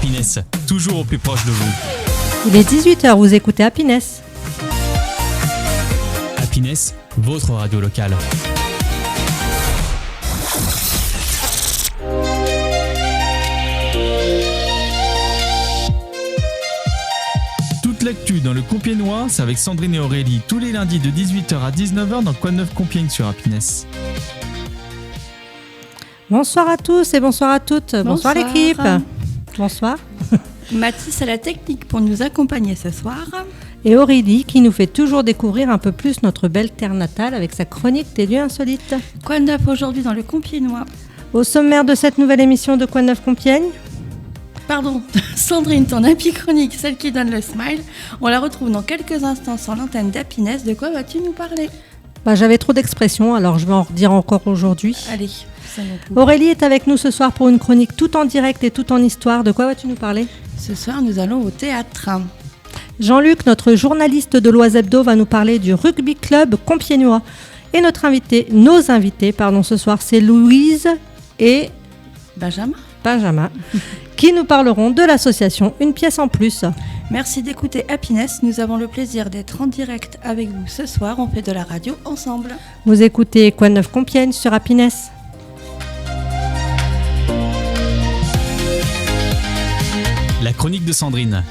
Happiness, toujours au plus proche de vous. Il est 18h, vous écoutez Happiness. Happiness, votre radio locale. Toute l'actu dans le Compiègnois, c'est avec Sandrine et Aurélie, tous les lundis de 18h à 19h dans Quoi de Neuf Compiègne sur Happiness. Bonsoir à tous et bonsoir à toutes. Bonsoir l'équipe. Bonsoir. Mathis à la technique pour nous accompagner ce soir. Et Aurélie qui nous fait toujours découvrir un peu plus notre belle terre natale avec sa chronique des lieux insolites. Quoi de neuf aujourd'hui dans le Compiègnois? Au sommaire de cette nouvelle émission de Quoi de Neuf Compiègne. Pardon, Sandrine, ton happy chronique, celle qui donne le smile. On la retrouve dans quelques instants sur l'antenne d'Happiness. De quoi vas-tu nous parler? J'avais trop d'expressions, alors je vais en redire encore aujourd'hui. Allez, ça nous coupe. Aurélie est avec nous ce soir pour une chronique tout en direct et tout en histoire. De quoi vas-tu nous parler? Ce soir, nous allons au théâtre. Jean-Luc, notre journaliste de l'Oise Hebdo, va nous parler du rugby club compiègnois. Et nos invités, ce soir, c'est Louise et Benjamin, qui nous parleront de l'association Une pièce en plus. Merci d'écouter Happiness. Nous avons le plaisir d'être en direct avec vous ce soir. On fait de la radio ensemble. Vous écoutez Quoi de Neuf Compiègne sur Happiness. La chronique de Sandrine.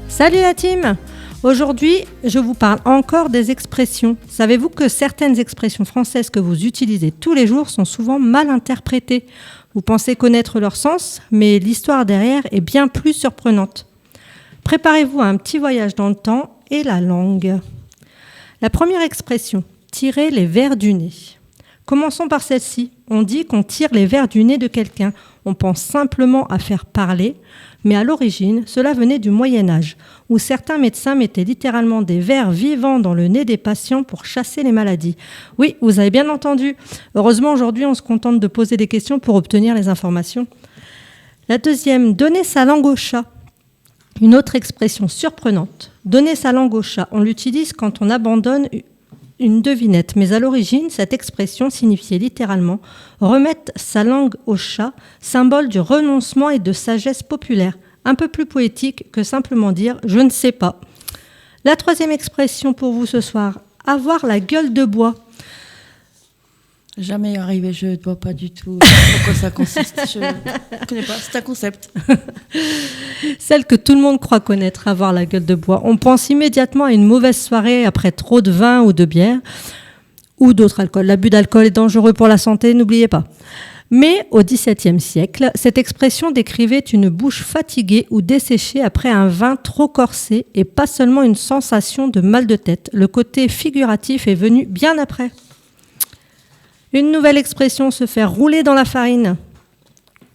Salut la team! Aujourd'hui, je vous parle encore des expressions. Savez-vous que certaines expressions françaises que vous utilisez tous les jours sont souvent mal interprétées? Vous pensez connaître leur sens, mais l'histoire derrière est bien plus surprenante. Préparez-vous à un petit voyage dans le temps et la langue. La première expression, tirer les vers du nez. Commençons par celle-ci. On dit qu'on tire les vers du nez de quelqu'un. On pense simplement à faire parler, mais à l'origine, cela venait du Moyen-Âge, où certains médecins mettaient littéralement des vers vivants dans le nez des patients pour chasser les maladies. Oui, vous avez bien entendu. Heureusement, aujourd'hui, on se contente de poser des questions pour obtenir les informations. La deuxième, donner sa langue au chat. Une autre expression surprenante. Donner sa langue au chat, on l'utilise quand on abandonne une devinette, mais à l'origine, cette expression signifiait littéralement remettre sa langue au chat, symbole du renoncement et de sagesse populaire, un peu plus poétique que simplement dire « je ne sais pas ». La troisième expression pour vous ce soir, avoir la gueule de bois. Jamais arrivé, je ne vois pas du tout pourquoi ça consiste. Je ne connais pas, c'est un concept. Celle que tout le monde croit connaître, avoir la gueule de bois. On pense immédiatement à une mauvaise soirée après trop de vin ou de bière ou d'autres alcools. L'abus d'alcool est dangereux pour la santé, n'oubliez pas. Mais au XVIIe siècle, cette expression décrivait une bouche fatiguée ou desséchée après un vin trop corsé et pas seulement une sensation de mal de tête. Le côté figuratif est venu bien après. Une nouvelle expression, se faire rouler dans la farine.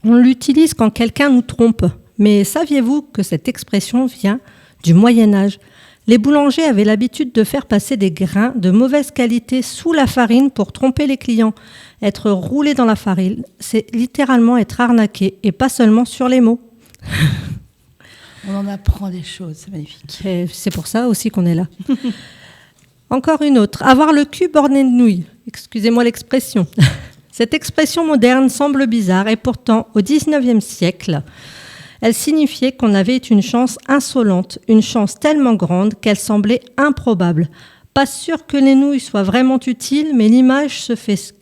On l'utilise quand quelqu'un nous trompe. Mais saviez-vous que cette expression vient du Moyen-Âge? Les boulangers avaient l'habitude de faire passer des grains de mauvaise qualité sous la farine pour tromper les clients. Être roulé dans la farine, c'est littéralement être arnaqué et pas seulement sur les mots. On en apprend des choses, c'est magnifique. Et c'est pour ça aussi qu'on est là. Encore une autre, avoir le cul borné de nouilles. Excusez-moi l'expression. Cette expression moderne semble bizarre et pourtant, au XIXe siècle, elle signifiait qu'on avait une chance insolente, une chance tellement grande qu'elle semblait improbable. Pas sûr que les nouilles soient vraiment utiles, mais l'image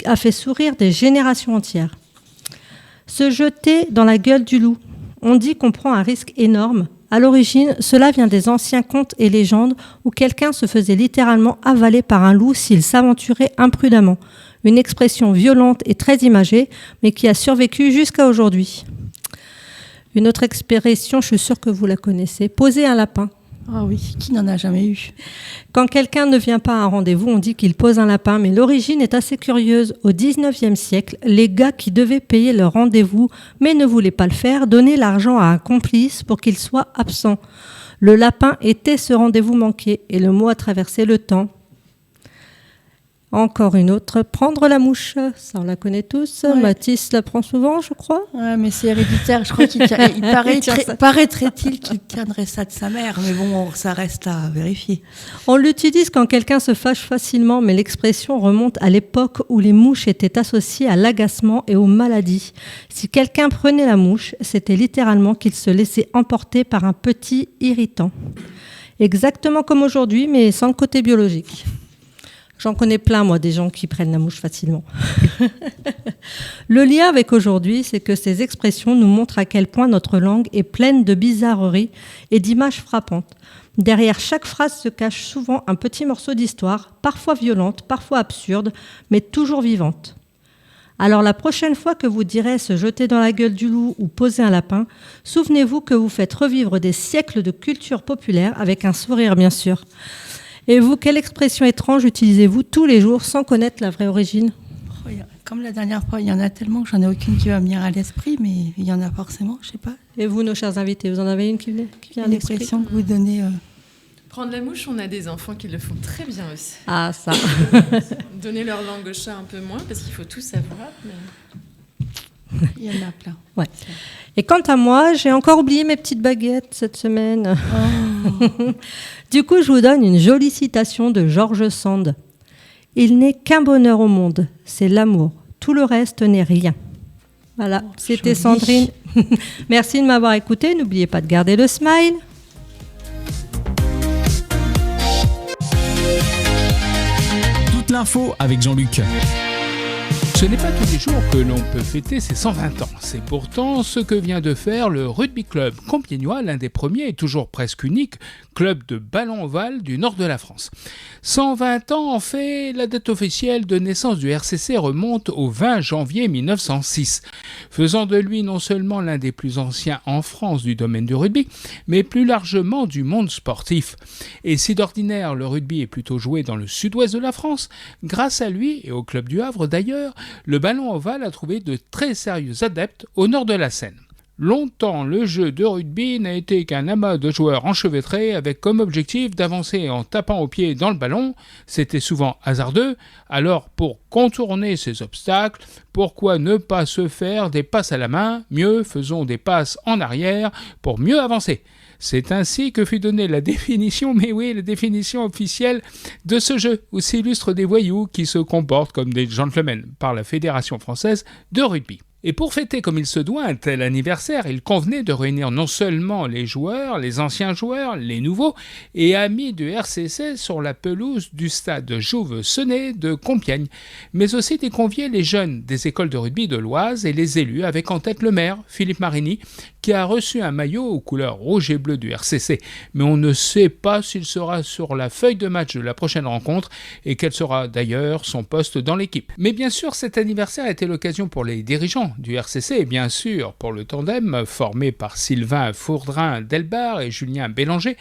a fait sourire des générations entières. Se jeter dans la gueule du loup. On dit qu'on prend un risque énorme. À l'origine, cela vient des anciens contes et légendes où quelqu'un se faisait littéralement avaler par un loup s'il s'aventurait imprudemment. Une expression violente et très imagée, mais qui a survécu jusqu'à aujourd'hui. Une autre expression, je suis sûre que vous la connaissez, poser un lapin. Ah oui, qui n'en a jamais eu? Quand quelqu'un ne vient pas à un rendez-vous, on dit qu'il pose un lapin, mais l'origine est assez curieuse. Au XIXe siècle, les gars qui devaient payer leur rendez-vous, mais ne voulaient pas le faire, donnaient l'argent à un complice pour qu'il soit absent. Le lapin était ce rendez-vous manqué, et le mot a traversé le temps. Encore une autre, prendre la mouche. Ça, on la connaît tous. Ouais. Mathis la prend souvent, je crois. Ouais, mais c'est héréditaire. Je crois paraîtrait-il qu'il tiendrait ça de sa mère. Mais bon, ça reste à vérifier. On l'utilise quand quelqu'un se fâche facilement, mais l'expression remonte à l'époque où les mouches étaient associées à l'agacement et aux maladies. Si quelqu'un prenait la mouche, c'était littéralement qu'il se laissait emporter par un petit irritant. Exactement comme aujourd'hui, mais sans le côté biologique. J'en connais plein, moi, des gens qui prennent la mouche facilement. Le lien avec aujourd'hui, c'est que ces expressions nous montrent à quel point notre langue est pleine de bizarreries et d'images frappantes. Derrière chaque phrase se cache souvent un petit morceau d'histoire, parfois violente, parfois absurde, mais toujours vivante. Alors la prochaine fois que vous direz se jeter dans la gueule du loup ou poser un lapin, souvenez-vous que vous faites revivre des siècles de culture populaire avec un sourire, bien sûr. Et vous, quelle expression étrange utilisez-vous tous les jours sans connaître la vraie origine ? Comme la dernière fois, il y en a tellement que j'en ai aucune qui va me venir à l'esprit, mais il y en a forcément, je sais pas. Et vous, nos chers invités, vous en avez une qui vient à l'esprit ? L'expression que vous donnez. Prendre la mouche, on a des enfants qui le font très bien aussi. Ah, ça. Donner leur langue au chat un peu moins, parce qu'il faut tout savoir. Mais... Il y en a plein. Ouais. Et quant à moi, j'ai encore oublié mes petites baguettes cette semaine. Oh. Du coup, je vous donne une jolie citation de George Sand. « Il n'est qu'un bonheur au monde, c'est l'amour. Tout le reste n'est rien. » Voilà, c'était joli. Sandrine. Merci de m'avoir écouté. N'oubliez pas de garder le smile. Toute l'info avec Jean-Luc. Ce n'est pas tous les jours que l'on peut fêter ses 120 ans. C'est pourtant ce que vient de faire le Rugby Club compiègnois, l'un des premiers et toujours presque unique club de ballon ovale du nord de la France. 120 ans, en fait, la date officielle de naissance du RCC remonte au 20 janvier 1906, faisant de lui non seulement l'un des plus anciens en France du domaine du rugby, mais plus largement du monde sportif. Et si d'ordinaire le rugby est plutôt joué dans le sud-ouest de la France, grâce à lui et au club du Havre d'ailleurs, le ballon ovale a trouvé de très sérieux adeptes au nord de la Seine. Longtemps, le jeu de rugby n'a été qu'un amas de joueurs enchevêtrés avec comme objectif d'avancer en tapant au pied dans le ballon. C'était souvent hasardeux. Alors, pour contourner ces obstacles, pourquoi ne pas se faire des passes à la main ? Mieux, faisons des passes en arrière pour mieux avancer. C'est ainsi que fut donnée la définition, mais oui, la définition officielle de ce jeu, où s'illustrent des voyous qui se comportent comme des gentlemen par la Fédération française de rugby. Et pour fêter comme il se doit un tel anniversaire, il convenait de réunir non seulement les joueurs, les anciens joueurs, les nouveaux et amis du RCC sur la pelouse du stade Jouve-Senet de Compiègne, mais aussi d'y convier les jeunes des écoles de rugby de l'Oise et les élus, avec en tête le maire, Philippe Marini, qui a reçu un maillot aux couleurs rouge et bleu du RCC. Mais on ne sait pas s'il sera sur la feuille de match de la prochaine rencontre et quel sera d'ailleurs son poste dans l'équipe. Mais bien sûr, cet anniversaire était l'occasion pour les dirigeants du RCC et bien sûr pour le tandem formé par Sylvain Fourdrin-Delbar et Julien Bélanger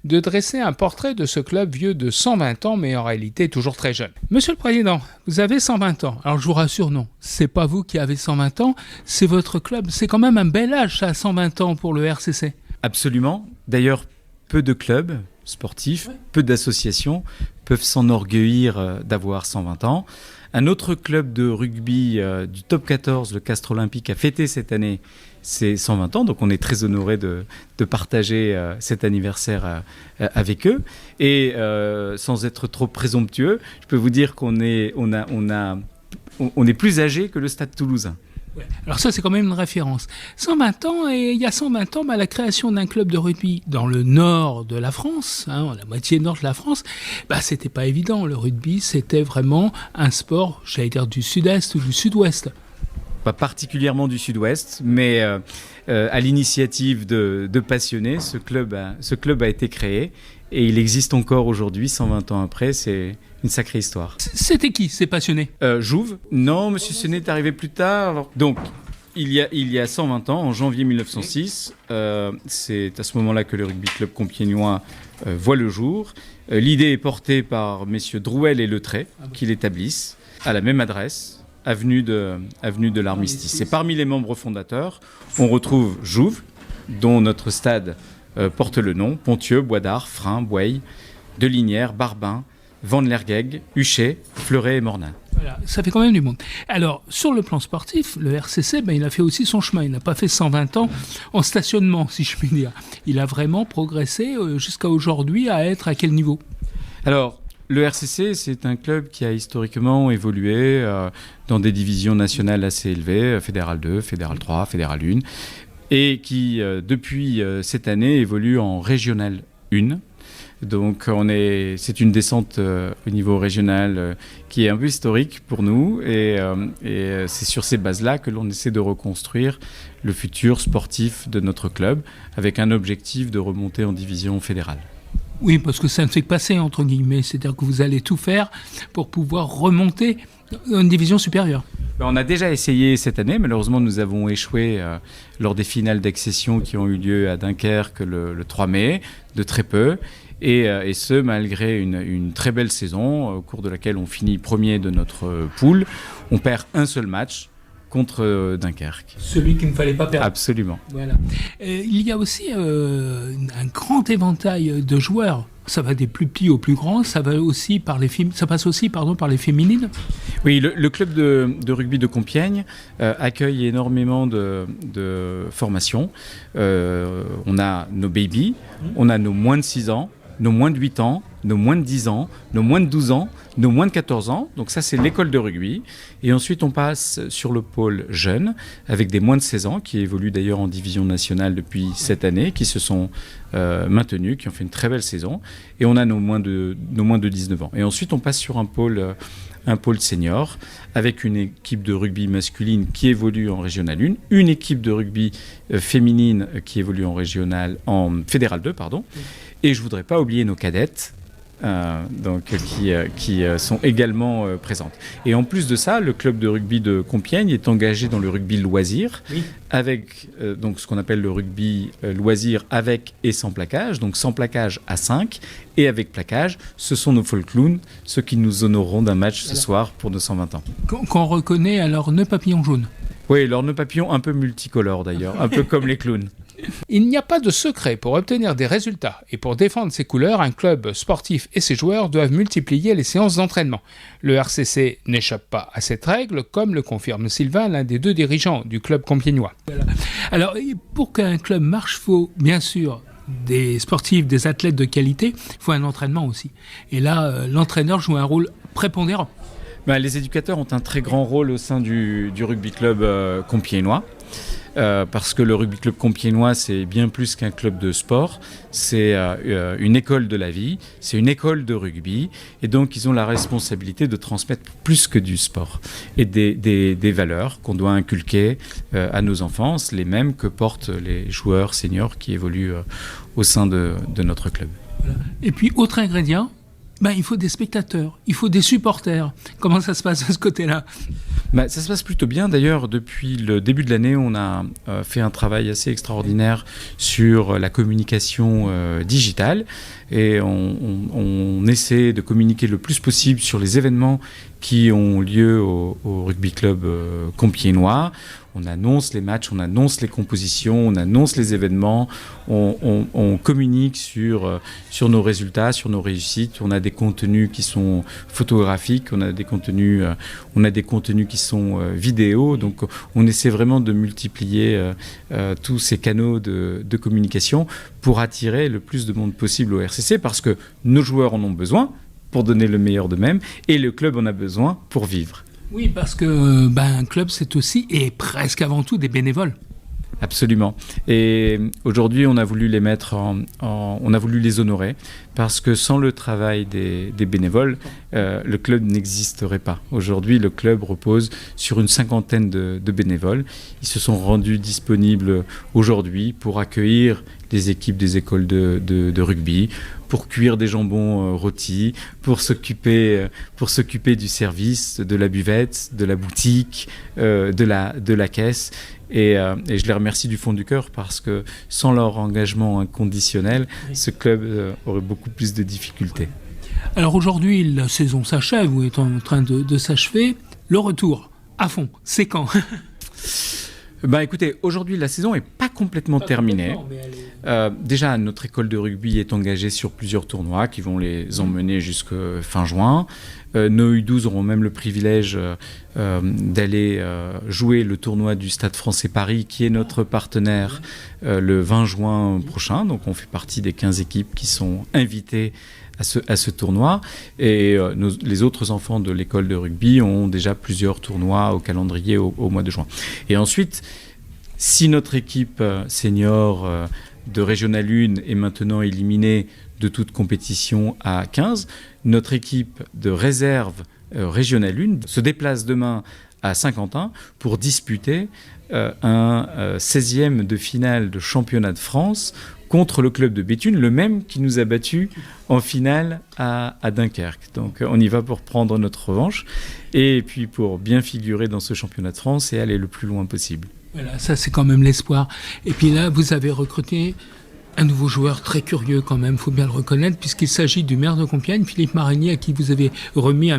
de dresser un portrait de ce club vieux de 120 ans mais en réalité toujours très jeune. Monsieur le Président, vous avez 120 ans. Alors je vous rassure, non, c'est pas vous qui avez 120 ans, c'est votre club. C'est quand même un bel âge ça, 120 ans pour le RCC. Absolument. D'ailleurs, peu de clubs sportifs, peu d'associations peuvent s'enorgueillir d'avoir 120 ans. Un autre club de rugby du top 14, le Castres Olympique, a fêté cette année ses 120 ans. Donc on est très honoré de partager cet anniversaire avec eux. Et sans être trop présomptueux, je peux vous dire qu'on est plus âgé que le Stade Toulousain. Alors ça, c'est quand même une référence. 120 ans, et il y a 120 ans, la création d'un club de rugby dans le nord de la France, la moitié nord de la France, c'était pas évident. Le rugby, c'était vraiment un sport, j'allais dire, du sud-est ou du sud-ouest. Pas particulièrement du sud-ouest, mais à l'initiative de passionnés, ce club a été créé et il existe encore aujourd'hui, 120 ans après. C'est une sacrée histoire. C'était qui ces passionnés ? Jouve ? Non, Monsieur Senet est arrivé plus tard. Alors, donc, il y a 120 ans, en janvier 1906, c'est à ce moment-là que le rugby club compiègnois voit le jour. L'idée est portée par messieurs Drouel et Letray, qui l'établissent à la même adresse, avenue de l'Armistice. Et parmi les membres fondateurs, on retrouve Jouve, dont notre stade porte le nom, Pontieux, Bois d'Arc, Frein, Boueil, Delinière, Barbin, Vannes-l'Ergueg, Huchet, Fleuret et Mornin. Voilà, ça fait quand même du monde. Alors, sur le plan sportif, le RCC, il a fait aussi son chemin. Il n'a pas fait 120 ans en stationnement, si je puis dire. Il a vraiment progressé jusqu'à aujourd'hui à être à quel niveau ? Alors, le RCC, c'est un club qui a historiquement évolué dans des divisions nationales assez élevées, Fédéral 2, Fédéral 3, Fédéral 1, et qui, depuis cette année, évolue en Régional 1. Donc c'est une descente au niveau régional qui est un peu historique pour nous et c'est sur ces bases-là que l'on essaie de reconstruire le futur sportif de notre club avec un objectif de remonter en division fédérale. Oui, parce que ça ne fait que passer, entre guillemets, c'est-à-dire que vous allez tout faire pour pouvoir remonter en division supérieure. On a déjà essayé cette année, malheureusement nous avons échoué lors des finales d'accession qui ont eu lieu à Dunkerque le 3 mai, de très peu. Et ce, malgré une très belle saison, au cours de laquelle on finit premier de notre poule. On perd un seul match contre Dunkerque. Celui qu'il ne fallait pas perdre. Absolument. Voilà. Il y a aussi un grand éventail de joueurs. Ça va des plus petits aux plus grands. Ça passe aussi par les féminines. Oui, le club de rugby de Compiègne accueille énormément de formations. On a nos babies, on a nos moins de 6 ans, nos moins de 8 ans, nos moins de 10 ans, nos moins de 12 ans, nos moins de 14 ans. Donc ça, c'est l'école de rugby. Et ensuite, on passe sur le pôle jeune, avec des moins de 16 ans, qui évoluent d'ailleurs en division nationale depuis cette année, qui se sont maintenus, qui ont fait une très belle saison. Et on a nos moins de 19 ans. Et ensuite, on passe sur un pôle senior, avec une équipe de rugby masculine qui évolue en Régional 1, une équipe de rugby féminine qui évolue en Fédéral 2, pardon. Et je ne voudrais pas oublier nos cadettes, qui sont également présentes. Et en plus de ça, le club de rugby de Compiègne est engagé dans le rugby loisir, avec donc ce qu'on appelle le rugby loisir avec et sans plaquage, donc sans plaquage à 5 et avec plaquage. Ce sont nos folklowns, ceux qui nous honoreront d'un match ce soir pour nos 120 ans. Qu'on reconnaît à leur nœud papillon jaune. Oui, leur nœud papillon un peu multicolore d'ailleurs, un peu comme les clowns. Il n'y a pas de secret pour obtenir des résultats et pour défendre ses couleurs, un club sportif et ses joueurs doivent multiplier les séances d'entraînement. Le RCC n'échappe pas à cette règle, comme le confirme Sylvain, l'un des 2 dirigeants du club compiègnois. Voilà. Alors, pour qu'un club marche, il faut bien sûr des sportifs, des athlètes de qualité, il faut un entraînement aussi. Et là, l'entraîneur joue un rôle prépondérant. Les éducateurs ont un très grand rôle au sein du rugby club compiègnois. Parce que le rugby club compiègnois, c'est bien plus qu'un club de sport, c'est une école de la vie, c'est une école de rugby, et donc ils ont la responsabilité de transmettre plus que du sport, et des valeurs qu'on doit inculquer à nos enfants, les mêmes que portent les joueurs seniors qui évoluent au sein de notre club. Voilà. Et puis, autre ingrédient, il faut des spectateurs, il faut des supporters. Comment ça se passe de ce côté-là ? Ça se passe plutôt bien. D'ailleurs, depuis le début de l'année, on a fait un travail assez extraordinaire sur la communication digitale. Et on essaie de communiquer le plus possible sur les événements qui ont lieu au rugby club compiègnois. On annonce les matchs, on annonce les compositions, on annonce les événements, on communique sur nos résultats, sur nos réussites. On a des contenus qui sont photographiques, on a des contenus qui sont vidéo. Donc on essaie vraiment de multiplier tous ces canaux de communication pour attirer le plus de monde possible au RCC, parce que nos joueurs en ont besoin pour donner le meilleur d'eux-mêmes et le club en a besoin pour vivre. Oui, parce que un club, c'est aussi et presque avant tout des bénévoles. Absolument. Et aujourd'hui, on a voulu les mettre on a voulu les honorer, parce que sans le travail des bénévoles, le club n'existerait pas. Aujourd'hui, le club repose sur une 50aine de bénévoles. Ils se sont rendus disponibles aujourd'hui pour accueillir les équipes des écoles de rugby, pour cuire des jambons rôtis, pour s'occuper du service, de la buvette, de la boutique, de la caisse. Et je les remercie du fond du cœur, parce que sans leur engagement inconditionnel, ce club aurait beaucoup plus de difficultés. Alors aujourd'hui, la saison s'achève ou est en train de s'achever. Le retour à fond, c'est quand ? Écoutez, aujourd'hui, la saison n'est pas complètement terminée. Déjà, notre école de rugby est engagée sur plusieurs tournois qui vont les emmener jusqu'à fin juin. Nos U12 auront même le privilège d'aller jouer le tournoi du Stade français Paris, qui est notre partenaire, le 20 juin prochain. Donc, on fait partie des 15 équipes qui sont invitées à ce tournoi. Et les autres enfants de l'école de rugby ont déjà plusieurs tournois au calendrier au mois de juin. Et ensuite, si notre équipe senior de Régional 1 est maintenant éliminée de toute compétition à 15, notre équipe de réserve Régional 1 se déplace demain à Saint-Quentin pour disputer un 16e de finale de championnat de France contre le club de Béthune, le même qui nous a battus en finale à Dunkerque. Donc on y va pour prendre notre revanche et puis pour bien figurer dans ce championnat de France et aller le plus loin possible. Voilà, ça c'est quand même l'espoir. Et puis là, vous avez recruté un nouveau joueur très curieux quand même, il faut bien le reconnaître, puisqu'il s'agit du maire de Compiègne, Philippe Marigny, à qui vous avez remis un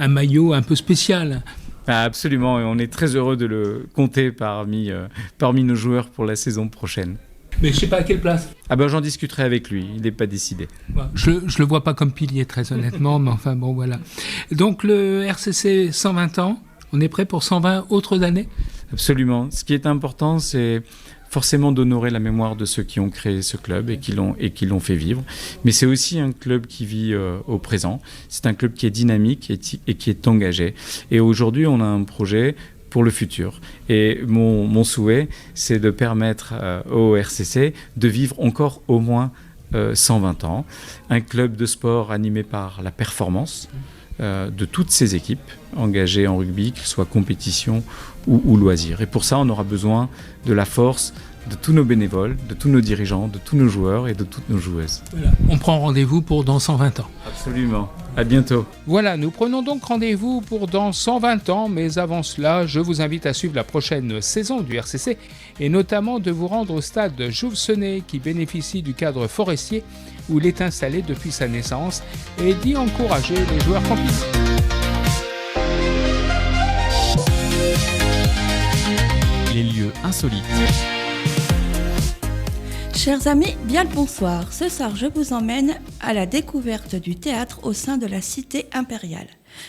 maillot un peu spécial. Absolument, et on est très heureux de le compter parmi nos joueurs pour la saison prochaine. Mais je ne sais pas à quelle place. J'en discuterai avec lui, il n'est pas décidé. Je ne le vois pas comme pilier, très honnêtement, mais enfin bon, voilà. Donc le RCC 120 ans, on est prêt pour 120 autres années ? Absolument. Ce qui est important, c'est forcément d'honorer la mémoire de ceux qui ont créé ce club et qui l'ont fait vivre. Mais c'est aussi un club qui vit au présent. C'est un club qui est dynamique et qui est engagé. Et aujourd'hui, on a un projet pour le futur. Et mon souhait, c'est de permettre au RCC de vivre encore au moins 120 ans. Un club de sport animé par la performance de toutes ces équipes engagées en rugby, que ce soit compétition ou loisirs. Et pour ça, on aura besoin de la force de tous nos bénévoles, de tous nos dirigeants, de tous nos joueurs et de toutes nos joueuses. Voilà. On prend rendez-vous pour dans 120 ans. Absolument. À bientôt. Voilà, nous prenons donc rendez-vous pour dans 120 ans, mais avant cela, je vous invite à suivre la prochaine saison du RCC et notamment de vous rendre au stade Jouvesenez qui bénéficie du cadre forestier où il est installé depuis sa naissance et d'y encourager les joueurs campistes. Les lieux insolites. Chers amis, bien le bonsoir. Ce soir, je vous emmène à la découverte du théâtre au sein de la cité impériale.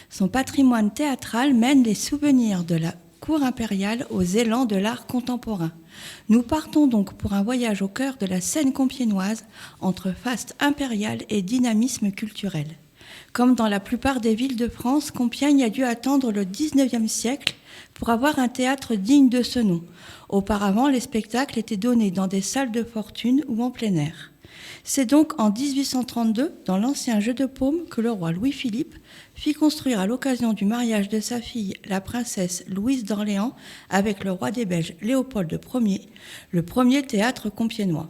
Son patrimoine théâtral mène les souvenirs de la cour impériale aux élans de l'art contemporain. Nous partons donc pour un voyage au cœur de la scène compiègnoise entre faste impériale et dynamisme culturel. Comme dans la plupart des villes de France, Compiègne a dû attendre le 19e siècle pour avoir un théâtre digne de ce nom. Auparavant, les spectacles étaient donnés dans des salles de fortune ou en plein air. C'est donc en 1832, dans l'ancien Jeu de Paume, que le roi Louis-Philippe fit construire à l'occasion du mariage de sa fille, la princesse Louise d'Orléans, avec le roi des Belges Léopold Ier, le premier théâtre compiègnois.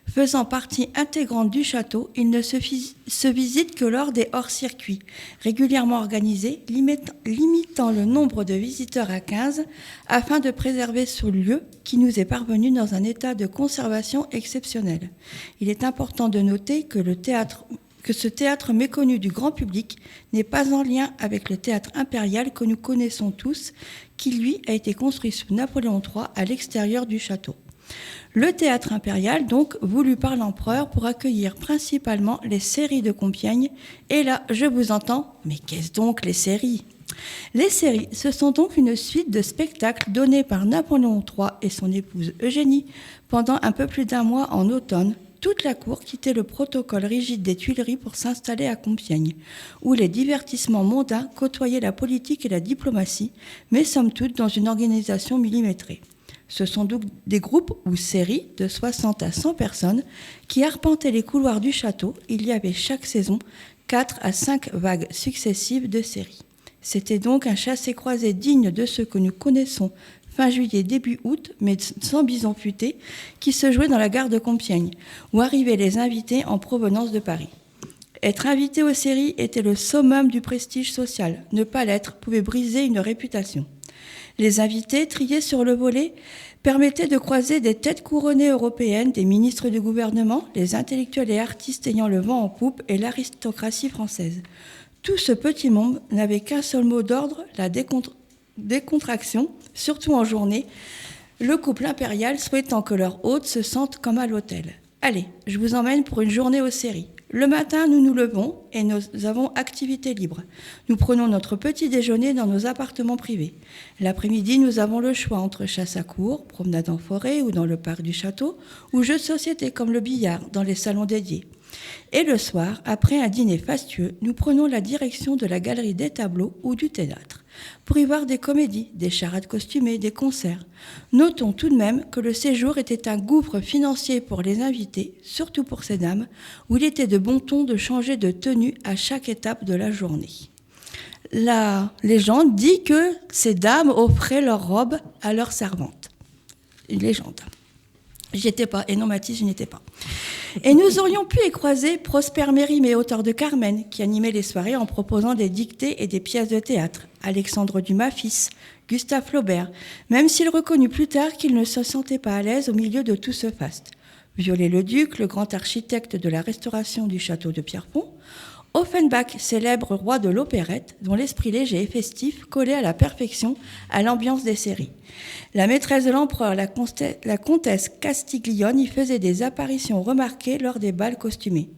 Faisant partie intégrante du château, il ne se visite que lors des hors-circuits, régulièrement organisés, limitant le nombre de visiteurs à 15, afin de préserver ce lieu qui nous est parvenu dans un état de conservation exceptionnel. Il est important de noter que ce théâtre méconnu du grand public n'est pas en lien avec le théâtre impérial que nous connaissons tous, qui lui a été construit sous Napoléon III à l'extérieur du château. Le théâtre impérial, donc, voulu par l'empereur pour accueillir principalement les séries de Compiègne. Et là, je vous entends, mais qu'est-ce donc les séries ? Les séries, ce sont donc une suite de spectacles donnés par Napoléon III et son épouse Eugénie pendant un peu plus d'un mois en automne. Toute la cour quittait le protocole rigide des Tuileries pour s'installer à Compiègne, où les divertissements mondains côtoyaient la politique et la diplomatie, mais somme toute dans une organisation millimétrée. Ce sont donc des groupes ou séries de 60 à 100 personnes qui arpentaient les couloirs du château. Il y avait chaque saison 4 à 5 vagues successives de séries. C'était donc un chassé-croisé digne de ceux que nous connaissons fin juillet, début août, mais sans bison futé, qui se jouait dans la gare de Compiègne, où arrivaient les invités en provenance de Paris. Être invité aux séries était le summum du prestige social. Ne pas l'être pouvait briser une réputation. Les invités, triés sur le volet, permettaient de croiser des têtes couronnées européennes, des ministres du gouvernement, les intellectuels et artistes ayant le vent en poupe et l'aristocratie française. Tout ce petit monde n'avait qu'un seul mot d'ordre, décontraction, surtout en journée, le couple impérial souhaitant que leur hôte se sente comme à l'hôtel. Allez, je vous emmène pour une journée aux séries. Le matin, nous nous levons et nous avons activité libre. Nous prenons notre petit déjeuner dans nos appartements privés. L'après-midi, nous avons le choix entre chasse à courre, promenade en forêt ou dans le parc du château, ou jeux de société comme le billard dans les salons dédiés. Et le soir, après un dîner fastueux, nous prenons la direction de la galerie des tableaux ou du théâtre pour y voir des comédies, des charades costumées, des concerts. Notons tout de même que le séjour était un gouffre financier pour les invités, surtout pour ces dames, où il était de bon ton de changer de tenue à chaque étape de la journée. La légende dit que ces dames offraient leurs robes à leurs servantes. Une légende. J'y étais pas, et non Mathis, je n'y étais pas. Et nous aurions pu y croiser Prosper Mérimée, auteur de Carmen, qui animait les soirées en proposant des dictées et des pièces de théâtre, Alexandre Dumas fils, Gustave Flaubert, même s'il reconnut plus tard qu'il ne se sentait pas à l'aise au milieu de tout ce faste. Viollet-le-Duc, le grand architecte de la restauration du château de Pierrefonds, Offenbach, célèbre roi de l'opérette, dont l'esprit léger et festif collait à la perfection à l'ambiance des séries. La maîtresse de l'empereur, la comtesse Castiglione, y faisait des apparitions remarquées lors des bals costumés.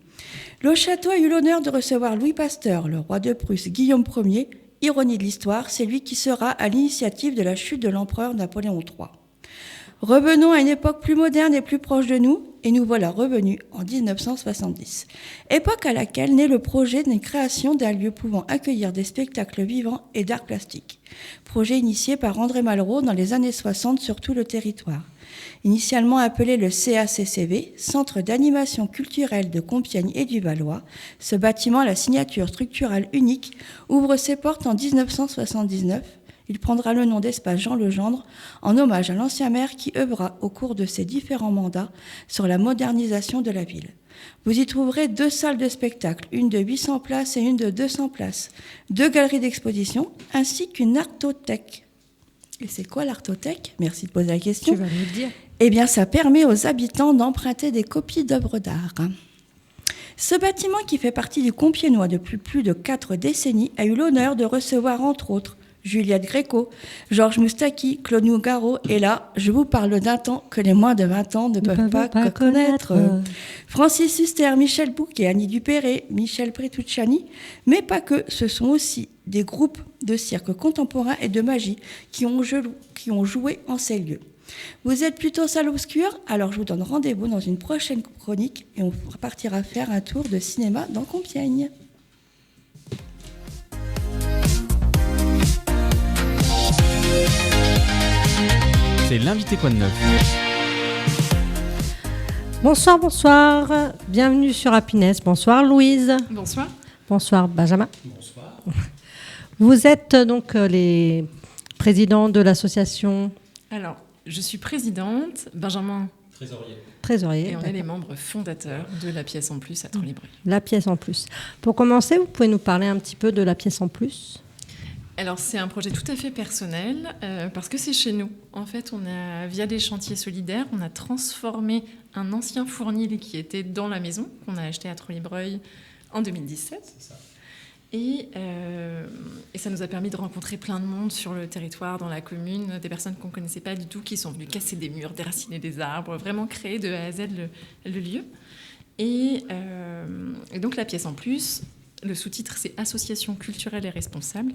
Le château a eu l'honneur de recevoir Louis Pasteur, le roi de Prusse Guillaume Ier. Ironie de l'histoire, c'est lui qui sera à l'initiative de la chute de l'empereur Napoléon III. Revenons à une époque plus moderne et plus proche de nous, et nous voilà revenus en 1970. Époque à laquelle naît le projet d'une création d'un lieu pouvant accueillir des spectacles vivants et d'art plastique. Projet initié par André Malraux dans les années 60 sur tout le territoire. Initialement appelé le CACCV, Centre d'animation culturelle de Compiègne et du Valois, ce bâtiment à la signature structurale unique ouvre ses portes en 1979. Il prendra le nom d'Espace Jean Legendre en hommage à l'ancien maire qui œuvra au cours de ses différents mandats sur la modernisation de la ville. Vous y trouverez 2 salles de spectacle, une de 800 places et une de 200 places, 2 galeries d'exposition ainsi qu'une artothèque. Et c'est quoi l'artothèque ? Merci de poser la question. Tu vas nous le dire. Eh bien, ça permet aux habitants d'emprunter des copies d'œuvres d'art. Ce bâtiment, qui fait partie du Compiègnois depuis plus de 4 décennies, a eu l'honneur de recevoir, entre autres, Juliette Gréco, Georges Moustaki, Claude Nougaro, et là, je vous parle d'un temps que les moins de 20 ans ne peuvent pas connaître. Francis Huster, Michel Bouquet, Annie Dupéré, Michel Petrucciani, mais pas que, ce sont aussi des groupes de cirque contemporain et de magie qui ont joué en ces lieux. Vous êtes plutôt salle obscure, alors je vous donne rendez-vous dans une prochaine chronique et on partira faire un tour de cinéma dans Compiègne. C'est l'invité quoi de neuf. Bonsoir, bonsoir. Bienvenue sur Happiness. Bonsoir Louise. Bonsoir. Bonsoir Benjamin. Bonsoir. Vous êtes donc les présidents de l'association Alors, je suis présidente, Benjamin Trésorier. et on est les membres fondateurs de La Pièce en Plus à Trolley-Bruy. La pièce en plus. Pour commencer, vous pouvez nous parler un petit peu de la pièce en plus ? Alors, c'est un projet tout à fait personnel parce que c'est chez nous. En fait, via des chantiers solidaires, on a transformé un ancien fournil qui était dans la maison, qu'on a acheté à Trolley-Bruy en 2017. C'est ça. Et ça nous a permis de rencontrer plein de monde sur le territoire, dans la commune, des personnes qu'on ne connaissait pas du tout, qui sont venues casser des murs, déraciner des arbres, vraiment créer de A à Z le lieu. Et donc la pièce en plus, le sous-titre c'est « Association culturelle et responsable ».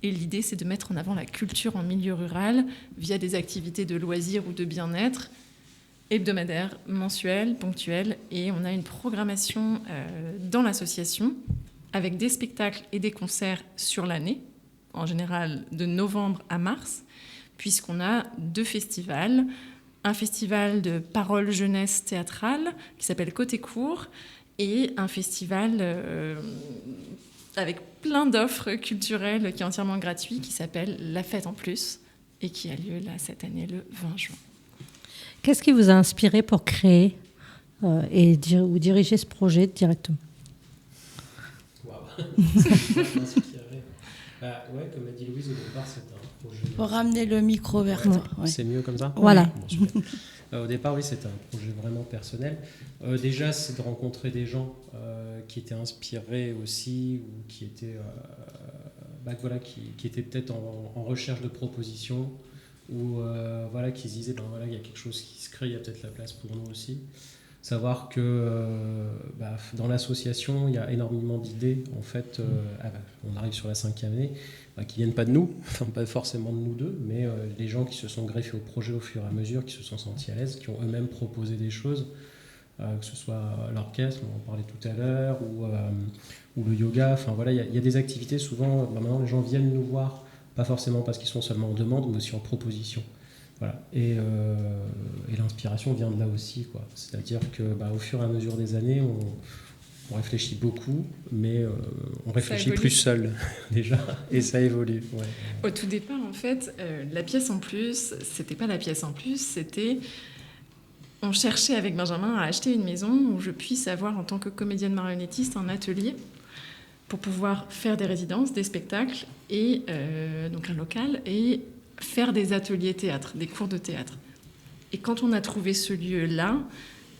Et l'idée c'est de mettre en avant la culture en milieu rural via des activités de loisirs ou de bien-être, hebdomadaires, mensuelles, ponctuelles. Et on a une programmation dans l'association avec des spectacles et des concerts sur l'année, en général de novembre à mars, puisqu'on a 2 festivals. Un festival de parole jeunesse théâtrale qui s'appelle Côté Court et un festival avec plein d'offres culturelles qui est entièrement gratuit qui s'appelle La Fête en Plus et qui a lieu là cette année le 20 juin. Qu'est-ce qui vous a inspiré pour créer et diriger ce projet directement ? Ouais, comme a dit Louise, au départ, c'est un projet. Pour ramener le micro vers toi. Ouais. C'est mieux comme ça ? Voilà. Bon, super. Au départ, oui, c'était un projet vraiment personnel. Déjà, c'est de rencontrer des gens qui étaient inspirés aussi ou qui étaient voilà, qui étaient peut-être en recherche de propositions ou voilà, qui se disaient voilà, il y a quelque chose qui se crée, il y a peut-être la place pour nous aussi. Savoir que dans l'association, il y a énormément d'idées. En fait, on arrive sur la 5e année, qui viennent pas de nous, enfin pas forcément de nous deux, mais les gens qui se sont greffés au projet au fur et à mesure, qui se sont sentis à l'aise, qui ont eux-mêmes proposé des choses, que ce soit l'orchestre, on en parlait tout à l'heure, ou le yoga. Enfin voilà, il y a des activités. Souvent, maintenant, les gens viennent nous voir, pas forcément parce qu'ils sont seulement en demande, mais aussi en proposition. Voilà. Et l'inspiration vient de là aussi, quoi. C'est-à-dire que au fur et à mesure des années, on réfléchit beaucoup, mais on réfléchit plus seul déjà, et ça évolue. Ouais. Au tout départ, en fait, la pièce en plus, c'était pas la pièce en plus, c'était... On cherchait avec Benjamin à acheter une maison où je puisse avoir, en tant que comédienne marionnettiste, un atelier pour pouvoir faire des résidences, des spectacles, et donc un local, et faire des ateliers théâtre, des cours de théâtre. Et quand on a trouvé ce lieu-là,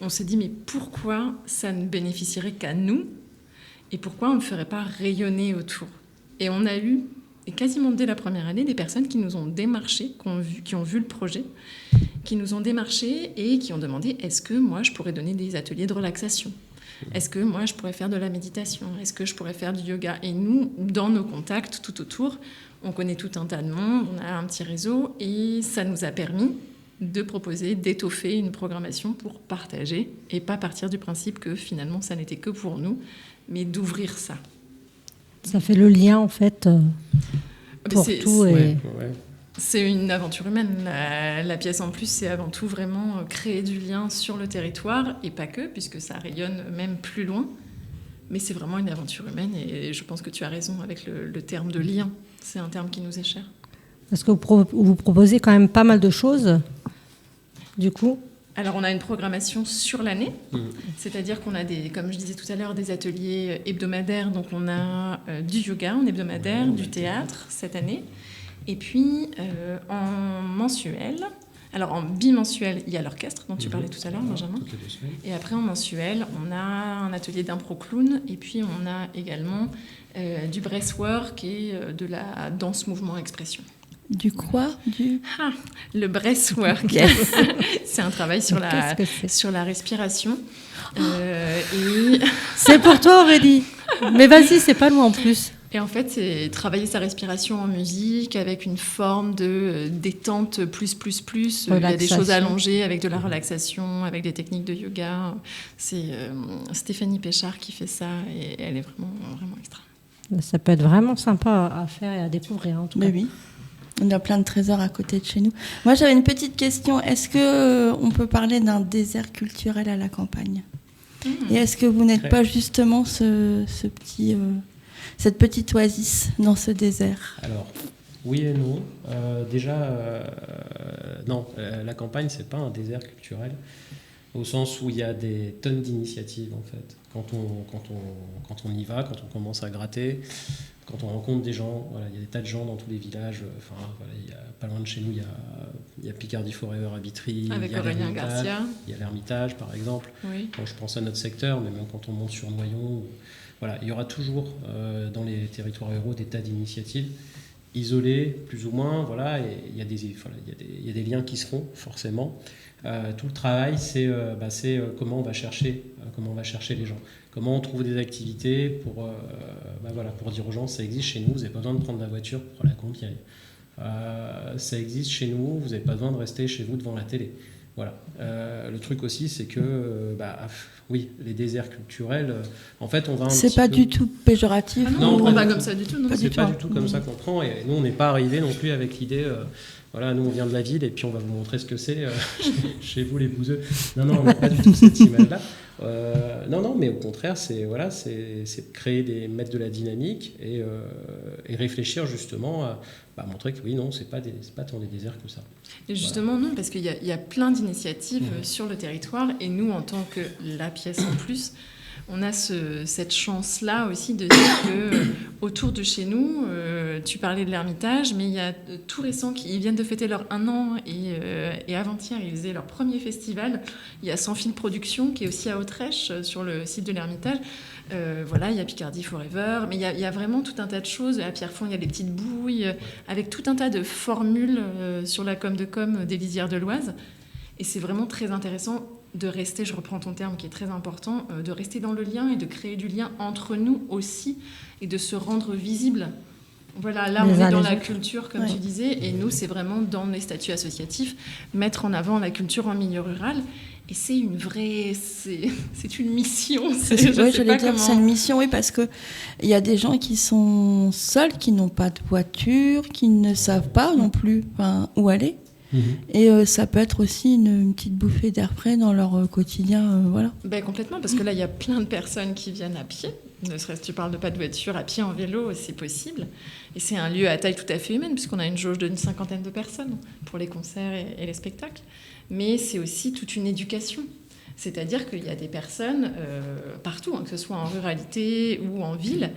on s'est dit, mais pourquoi ça ne bénéficierait qu'à nous? Et pourquoi on ne ferait pas rayonner autour? Et on a eu, et quasiment dès la première année, des personnes qui nous ont démarchés, qui ont vu le projet, qui nous ont démarchés et qui ont demandé, est-ce que moi, je pourrais donner des ateliers de relaxation? Est-ce que moi, je pourrais faire de la méditation? Est-ce que je pourrais faire du yoga? Et nous, dans nos contacts tout autour, on connaît tout un tas de monde, on a un petit réseau, et ça nous a permis de proposer, d'étoffer une programmation pour partager et pas partir du principe que finalement, ça n'était que pour nous, mais d'ouvrir ça. Ça fait le lien, en fait, pour tout. C'est une aventure humaine. La pièce en plus, c'est avant tout vraiment créer du lien sur le territoire, et pas que, puisque ça rayonne même plus loin. Mais c'est vraiment une aventure humaine, et je pense que tu as raison avec le terme de lien. C'est un terme qui nous est cher. Parce que vous proposez quand même pas mal de choses, du coup. Alors, on a une programmation sur l'année, c'est-à-dire qu'on a, comme je disais tout à l'heure, des ateliers hebdomadaires. Donc, on a du yoga en hebdomadaire, du théâtre cette année. Et puis, en mensuel, alors en bimensuel, il y a l'orchestre dont tu parlais tout à l'heure, Benjamin. Et après, en mensuel, on a un atelier d'impro-clown. Et puis, on a également du breathwork et de la danse-mouvement-expression. Du quoi? Le breathwork. Yes. C'est un travail sur la respiration. C'est pour toi, Aurélie. Mais vas-y, c'est pas loin en plus. Et en fait, c'est travailler sa respiration en musique avec une forme de détente plus. Il y a des choses allongées avec de la relaxation, avec des techniques de yoga. C'est Stéphanie Péchard qui fait ça, et elle est vraiment, vraiment extra. Ça peut être vraiment sympa à faire et à découvrir, en tout cas. Oui. On a plein de trésors à côté de chez nous. Moi, j'avais une petite question. Est-ce qu'on peut parler d'un désert culturel à la campagne? Et est-ce que vous n'êtes pas justement cette petite oasis dans ce désert? Alors, oui et non. Non, la campagne, c'est pas un désert culturel, au sens où il y a des tonnes d'initiatives, en fait. Quand on y va, quand on commence à gratter, quand on rencontre des gens, voilà, il y a des tas de gens dans tous les villages. Il y a, pas loin de chez nous, il y a Picardie Forever à Vitry, avec Aurélien Garcia. Il y a l'Ermitage, par exemple. Oui. Quand je pense à notre secteur, mais même quand on monte sur Noyon, voilà, il y aura toujours dans les territoires ruraux des tas d'initiatives isolées, plus ou moins. Voilà, et il y a des liens qui se font forcément. Tout le travail, c'est comment on va chercher les gens. Comment on trouve des activités pour dire aux gens, ça existe chez nous, vous n'avez pas besoin de prendre la voiture pour aller à Compiègne. Ça existe chez nous, vous n'avez pas besoin de rester chez vous devant la télé. Voilà. Le truc aussi, c'est que, oui, les déserts culturels, en fait, on va c'est pas du tout péjoratif. Non, on ne prend pas comme ça du tout. C'est pas du tout comme ça qu'on prend. Et nous, on n'est pas arrivés non plus avec l'idée... voilà, nous on vient de la ville et puis on va vous montrer ce que c'est chez vous les bouseux. Non, on n'a pas du tout cette image-là. Non, mais au contraire, c'est mettre de la dynamique et réfléchir justement à montrer que oui, non, c'est pas tant des déserts que ça. Et justement, non, parce qu'il y a plein d'initiatives sur le territoire, et nous, en tant que la pièce en plus, on a cette chance-là aussi de dire que autour de chez nous, tu parlais de l'Ermitage, mais il y a tout récent ils viennent de fêter leur 1 an et avant-hier, ils faisaient leur premier festival. Il y a Sans Fil Production qui est aussi à Autrèche sur le site de l'Ermitage. Voilà, il y a Picardie Forever, mais il y a vraiment tout un tas de choses. À Pierrefonds, il y a des petites bouilles, avec tout un tas de formules sur la com des lisières de l'Oise. Et c'est vraiment très intéressant de rester, je reprends ton terme qui est très important, de rester dans le lien et de créer du lien entre nous aussi et de se rendre visible. Voilà, là, on est dans la culture, comme tu disais, et nous, c'est vraiment dans les statuts associatifs, mettre en avant la culture en milieu rural. Et c'est une vraie... C'est une mission. C'est une mission, oui, parce qu'il y a des gens qui sont seuls, qui n'ont pas de voiture, qui ne savent pas non plus où aller. Et ça peut être aussi une petite bouffée d'air frais dans leur quotidien. Voilà. Complètement, parce que là, il y a plein de personnes qui viennent à pied. Ne serait-ce que tu parles de pas de voiture, à pied, en vélo, c'est possible. Et c'est un lieu à taille tout à fait humaine, puisqu'on a une jauge d'une 50aine de personnes pour les concerts et les spectacles. Mais c'est aussi toute une éducation. C'est-à-dire qu'il y a des personnes partout, que ce soit en ruralité ou en ville,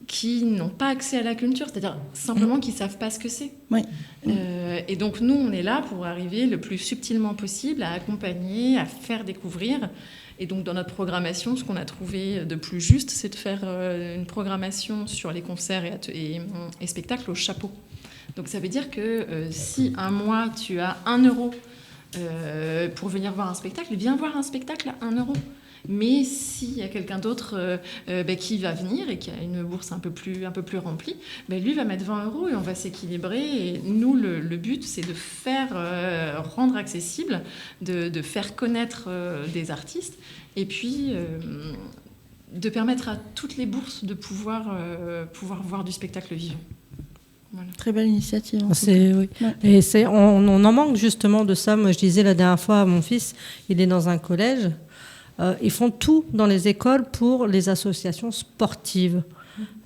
qui n'ont pas accès à la culture, c'est-à-dire simplement qui ne savent pas ce que c'est. Oui. Et donc nous, on est là pour arriver le plus subtilement possible à accompagner, à faire découvrir. Et donc dans notre programmation, ce qu'on a trouvé de plus juste, c'est de faire une programmation sur les concerts et spectacles au chapeau. Donc ça veut dire que si un mois, tu as 1 euro pour venir voir un spectacle, viens voir un spectacle à 1 euro. Mais s'il y a quelqu'un d'autre qui va venir et qui a une bourse un peu plus remplie, lui va mettre 20 € et on va s'équilibrer. Et nous, le but, c'est de faire rendre accessible, de faire connaître des artistes et puis de permettre à toutes les bourses de pouvoir voir du spectacle vivant. Voilà. Très belle initiative. Oui. Et on en manque justement de ça. Moi, je disais la dernière fois à mon fils, il est dans un collège. Ils font tout dans les écoles pour les associations sportives,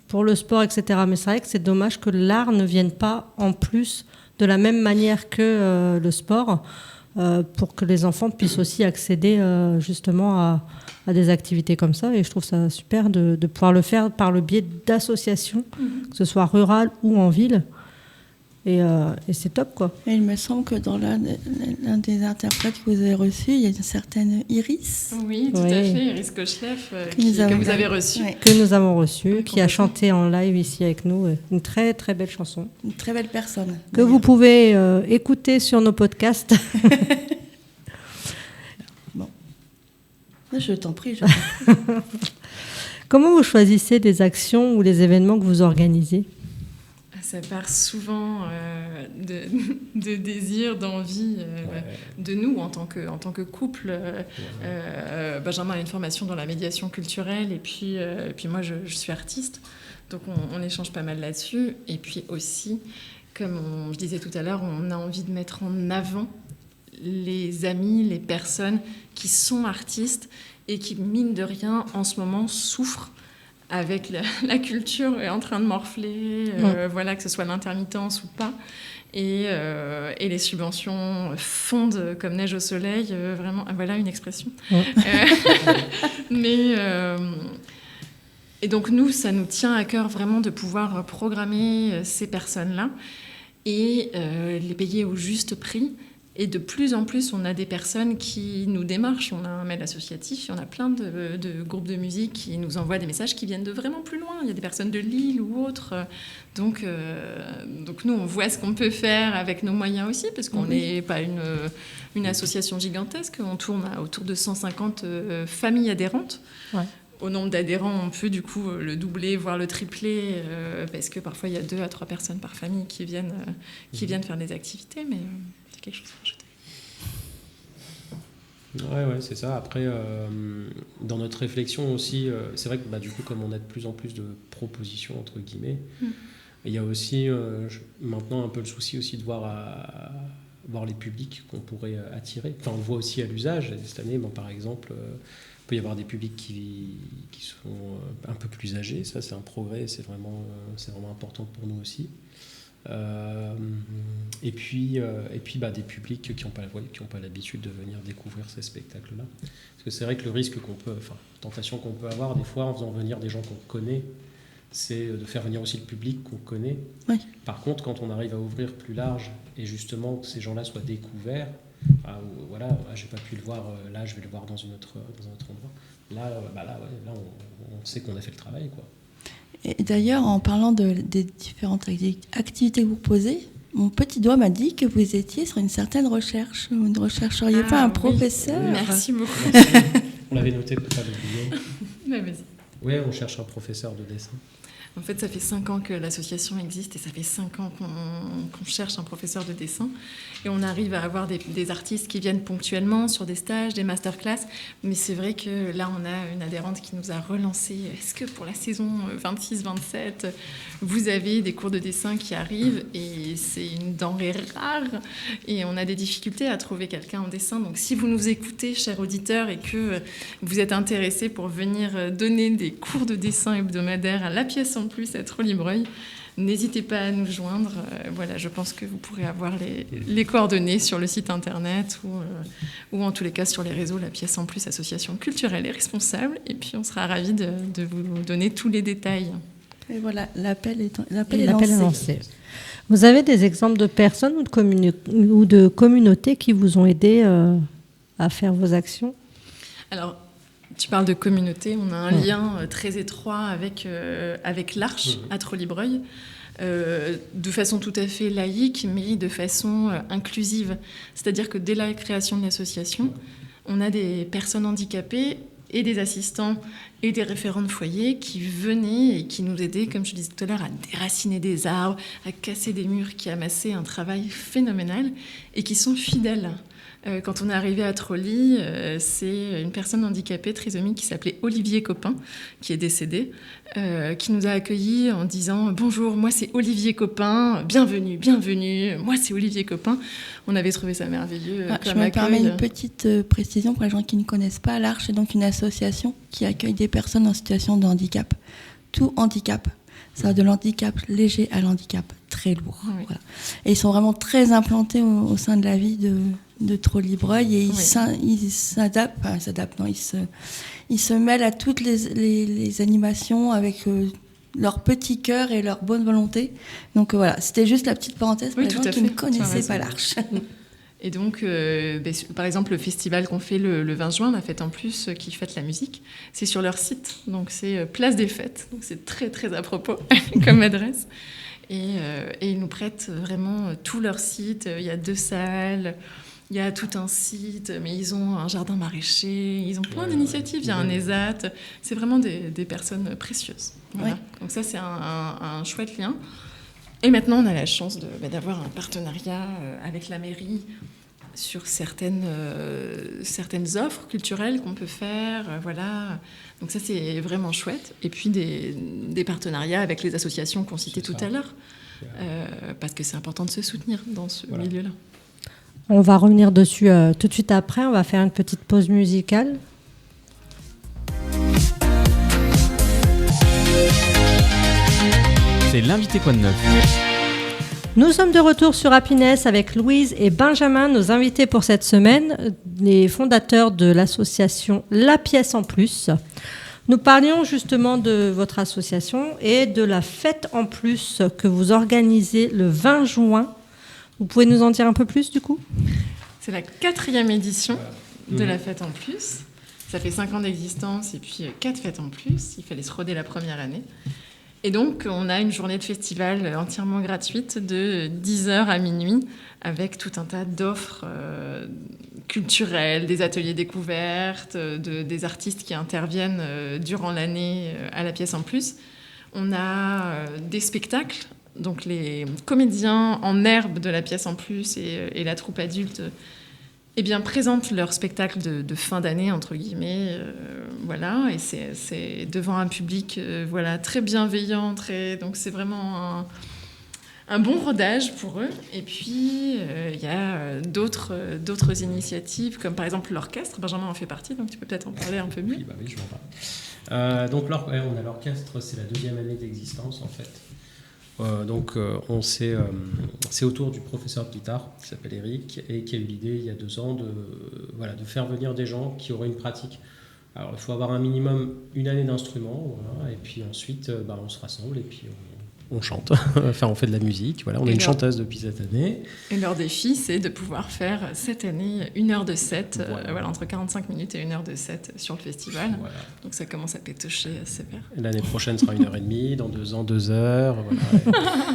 pour le sport, etc. Mais c'est vrai que c'est dommage que l'art ne vienne pas en plus de la même manière que le sport, pour que les enfants puissent aussi accéder justement à des activités comme ça. Et je trouve ça super de pouvoir le faire par le biais d'associations, que ce soit rurales ou en ville. Et c'est top, quoi. Et il me semble que dans l'un des interprètes que vous avez reçus, il y a une certaine Iris. Oui, tout à fait, Iris Kochleff, que vous avez reçue. Oui. Que nous avons reçue, qui a chanté en live ici avec nous. Une très, très belle chanson. Une très belle personne. Que vous pouvez écouter sur nos podcasts. Bon. Je t'en prie. Comment vous choisissez les actions ou les événements que vous organisez ? Ça part souvent de désir, d'envie de nous en tant que couple. Benjamin a une formation dans la médiation culturelle et puis moi je suis artiste, donc on échange pas mal là-dessus. Et puis aussi, comme je disais tout à l'heure, on a envie de mettre en avant les amis, les personnes qui sont artistes et qui, mine de rien, en ce moment souffrent avec la culture est en train de morfler, voilà, que ce soit l'intermittence ou pas. Et les subventions fondent comme neige au soleil, vraiment, voilà une expression. Et donc nous, ça nous tient à cœur vraiment de pouvoir programmer ces personnes-là et les payer au juste prix. Et de plus en plus, on a des personnes qui nous démarchent. On a un mail associatif, et on a plein de groupes de musique qui nous envoient des messages qui viennent de vraiment plus loin. Il y a des personnes de Lille ou autres. Donc nous, on voit ce qu'on peut faire avec nos moyens aussi, parce qu'on n'est pas une association gigantesque. On tourne à autour de 150 familles adhérentes. Ouais. Au nombre d'adhérents, on peut du coup le doubler, voire le tripler, parce que parfois, il y a 2 à 3 personnes par famille qui viennent faire des activités, mais... quelque chose à ajouter. Ouais, c'est ça. Après, dans notre réflexion aussi, c'est vrai que du coup, comme on a de plus en plus de propositions, entre guillemets, il y a aussi maintenant un peu le souci aussi de voir les publics qu'on pourrait attirer. Enfin, on le voit aussi à l'usage. Cette année, par exemple, il peut y avoir des publics qui sont un peu plus âgés. Ça, c'est un progrès. C'est vraiment important pour nous aussi. Et puis des publics qui n'ont pas l'habitude de venir découvrir ces spectacles-là. Parce que c'est vrai que la tentation qu'on peut avoir des fois en faisant venir des gens qu'on connaît, c'est de faire venir aussi le public qu'on connaît. Oui. Par contre, quand on arrive à ouvrir plus large et justement que ces gens-là soient découverts, j'ai pas pu le voir là, je vais le voir dans un autre endroit. Là, on sait qu'on a fait le travail, quoi. Et d'ailleurs, en parlant des différentes activités que vous proposez, mon petit doigt m'a dit que vous étiez sur une certaine recherche. Vous ne rechercheriez pas un professeur? Merci beaucoup. On l'avait noté pour pas l'oublier. Vas-y. Oui, on cherche un professeur de dessin. En fait, ça fait 5 ans que l'association existe et ça fait 5 ans qu'on cherche un professeur de dessin. Et on arrive à avoir des artistes qui viennent ponctuellement sur des stages, des masterclass. Mais c'est vrai que là, on a une adhérente qui nous a relancé. Est-ce que pour la saison 26-27, vous avez des cours de dessin qui arrivent? Et c'est une denrée rare. Et on a des difficultés à trouver quelqu'un en dessin. Donc si vous nous écoutez, chers auditeurs, et que vous êtes intéressés pour venir donner des cours de dessin hebdomadaires à la pièce en plus à Trollibreuil, n'hésitez pas à nous joindre. Je pense que vous pourrez avoir les coordonnées sur le site internet ou en tous les cas sur les réseaux La Pièce en Plus, association culturelle et responsable. Et puis on sera ravis de vous donner tous les détails. Et voilà, l'appel est lancé. Vous avez des exemples de personnes ou de communautés qui vous ont aidé à faire vos actions? Alors, tu parles de communauté, on a un lien très étroit avec l'Arche à Trollibreuil, de façon tout à fait laïque, mais de façon inclusive. C'est-à-dire que dès la création de l'association, on a des personnes handicapées et des assistants et des référents de foyer qui venaient et qui nous aidaient, comme je disais tout à l'heure, à déraciner des arbres, à casser des murs, qui amassaient un travail phénoménal et qui sont fidèles. Quand on est arrivé à Trolly, c'est une personne handicapée trisomique qui s'appelait Olivier Copin, qui est décédé, qui nous a accueillis en disant « Bonjour, moi c'est Olivier Copin, bienvenue, moi c'est Olivier Copin ». On avait trouvé ça merveilleux comme je me accueil. permets une petite précision pour les gens qui ne connaissent pas. L'Arche est donc une association qui accueille des personnes en situation de handicap. Tout handicap. Ça va de l'handicap léger à l'handicap très lourd. Oui. Voilà. Et ils sont vraiment très implantés au sein de la vie de Trollibreuil et ils se mêlent à toutes les animations avec leur petit cœur et leur bonne volonté. Donc voilà, c'était juste la petite parenthèse pour les gens qui ne connaissaient pas l'Arche. Et donc, par exemple, le festival qu'on fait le 20 juin, la Fête en Plus, qui fête la musique, c'est sur leur site. Donc, c'est Place des Fêtes. Donc, c'est très, très à propos comme adresse. Et ils nous prêtent vraiment tout leur site. Il y a 2 salles, il y a tout un site, mais ils ont un jardin maraîcher, ils ont plein d'initiatives. Il y a un ESAT. C'est vraiment des personnes précieuses. Voilà. Donc, ça, c'est un chouette lien. Et maintenant, on a la chance d'avoir un partenariat avec la mairie sur certaines offres culturelles qu'on peut faire. Voilà. Donc ça, c'est vraiment chouette. Et puis des partenariats avec les associations qu'on citait tout à l'heure, parce que c'est important de se soutenir dans ce milieu-là. On va revenir dessus tout de suite après. On va faire une petite pause musicale. C'est l'invité Quoi de Neuf. Nous sommes de retour sur Happiness avec Louise et Benjamin, nos invités pour cette semaine, les fondateurs de l'association La Pièce en Plus. Nous parlions justement de votre association et de la Fête en Plus que vous organisez le 20 juin. Vous pouvez nous en dire un peu plus du coup ? C'est la 4e édition de la Fête en Plus. Ça fait 5 ans d'existence et puis 4 fêtes en plus. Il fallait se roder la première année. Et donc, on a une journée de festival entièrement gratuite de 10h à minuit avec tout un tas d'offres culturelles, des ateliers découvertes, des artistes qui interviennent durant l'année à la Pièce en Plus. On a des spectacles, donc les comédiens en herbe de la Pièce en Plus et la troupe adulte présentent leur spectacle de fin d'année, entre guillemets, voilà, et c'est devant un public très bienveillant, donc c'est vraiment un bon rodage pour eux. Et puis, il y a d'autres initiatives, comme par exemple l'orchestre. Benjamin en fait partie, donc tu peux peut-être en parler un peu mieux. Oui, je m'en parle. Donc, on a l'orchestre, c'est la 2e année d'existence, en fait. C'est autour du professeur de guitare qui s'appelle Eric et qui a eu l'idée il y a 2 ans de faire venir des gens qui auraient une pratique. Alors il faut avoir un minimum 1 année d'instrument, et puis ensuite on se rassemble et puis on chante, enfin on fait de la musique, on est une chanteuse depuis cette année. Et leur défi, c'est de pouvoir faire cette année 1 heure de set, entre 45 minutes et 1 heure de set sur le festival. Voilà. Donc ça commence à pétocher sévère. L'année prochaine sera 1h30, dans 2 ans 2 heures.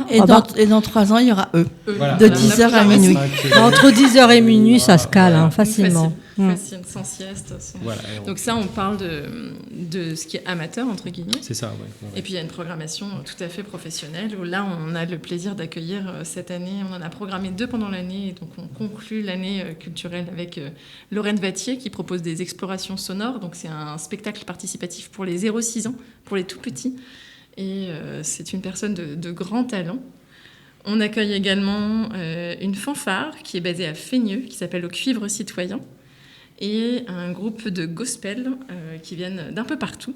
Et dans 3 ans, il y aura eux, Voilà. de 10h à minuit. Entre 10h et minuit, ça se cale facilement. Facile, sans sieste. Donc ça, on parle de ce qui est amateur, entre guillemets. C'est ça, Et puis il y a une programmation tout à fait professionnelle, où là, on a le plaisir d'accueillir cette année. On en a programmé 2 pendant l'année, et donc on conclut l'année culturelle avec Lorraine Vattier, qui propose des explorations sonores. Donc c'est un spectacle participatif pour les 0-6 ans, pour les tout petits. Et c'est une personne de grand talent. On accueille également une fanfare qui est basée à Feigneux, qui s'appelle Au Cuivre Citoyen, et un groupe de gospel qui viennent d'un peu partout